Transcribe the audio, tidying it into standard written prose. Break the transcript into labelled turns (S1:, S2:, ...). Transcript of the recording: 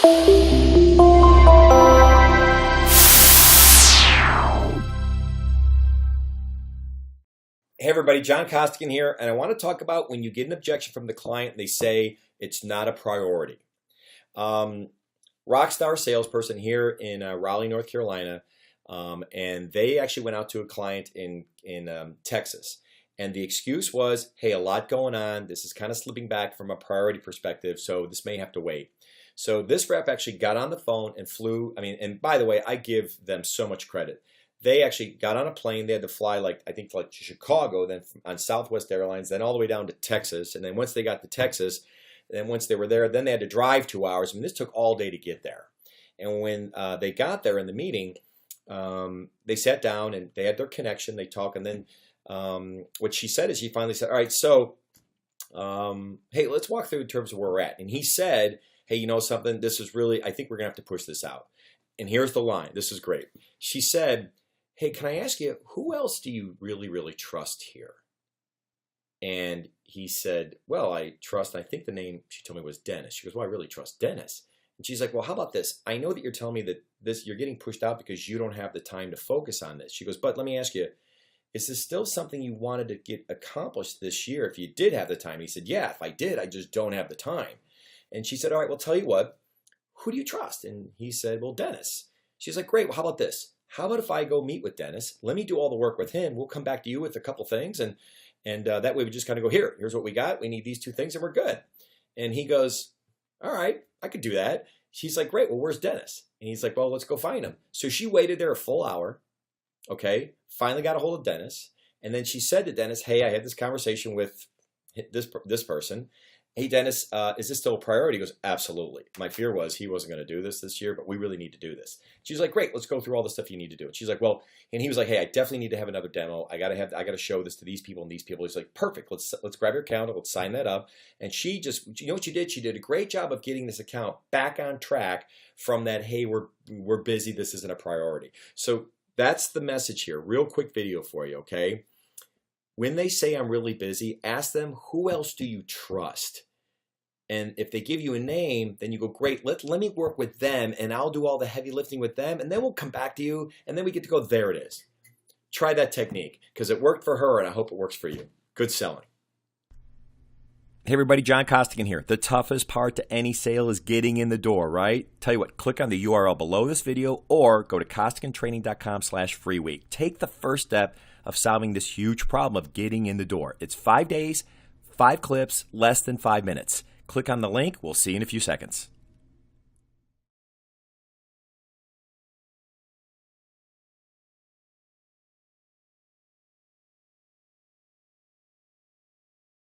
S1: Hey everybody, John Costigan here, and I want to talk about when you get an objection from the client and they say it's not a priority. Rockstar salesperson here in Raleigh, North Carolina, and they actually went out to a client in Texas, and the excuse was, hey, a lot going on, this is kind of slipping back from a priority perspective, so this may have to wait. So this rep actually got on the phone and flew, and by the way, I give them so much credit. They actually got on a plane. They had to fly to Chicago, then on Southwest Airlines, then all the way down to Texas. And then once they got to Texas, then once they were there, then they had to drive 2 hours. This took all day to get there. And when they got there in the meeting, they sat down and they had their connection. They talked, and then what she said is she finally said, all right, so hey, let's walk through in terms of where we're at. And he said, hey, you know something? This is really, I think we're going to have to push this out. And here's the line. This is great. She said, hey, can I ask you, who else do you really, really trust here? And he said, well, I think the name she told me was Dennis. She goes, well, I really trust Dennis. And she's like, well, how about this? I know that you're telling me that you're getting pushed out because you don't have the time to focus on this. She goes, but let me ask you, is this still something you wanted to get accomplished this year if you did have the time? He said, yeah, if I did, I just don't have the time. And she said, all right, well, tell you what, who do you trust? And he said, well, Dennis. She's like, great, well, how about this? How about if I go meet with Dennis? Let me do all the work with him. We'll come back to you with a couple things. And that way we just kind of go, here's what we got. We need these two things and we're good. And he goes, all right, I could do that. She's like, great, well, where's Dennis? And he's like, well, let's go find him. So she waited there a full hour, okay, finally got a hold of Dennis. And then she said to Dennis, hey, I had this conversation with this person. Hey, Dennis, is this still a priority? He goes, absolutely. My fear was he wasn't going to do this year, but we really need to do this. She's like, great, let's go through all the stuff you need to do. And she's like, well, and he was like, hey, I definitely need to have another demo. I got to show this to these people and these people. He's like, perfect. Let's grab your account. Let's sign that up. And she just, you know what she did? She did a great job of getting this account back on track from that, hey, we're busy. This isn't a priority. So that's the message here. Real quick video for you, okay? When they say I'm really busy, ask them, who else do you trust? And if they give you a name, then you go, great, let me work with them and I'll do all the heavy lifting with them and then we'll come back to you and then we get to go, there it is. Try that technique because it worked for her and I hope it works for you. Good selling. Hey everybody, John Costigan here. The toughest part to any sale is getting in the door, right? Tell you what, click on the URL below this video or go to costigantraining.com/free week. Take the first step of solving this huge problem of getting in the door. It's 5 days, 5 clips, less than 5 minutes. Click on the link. We'll see you in a few seconds.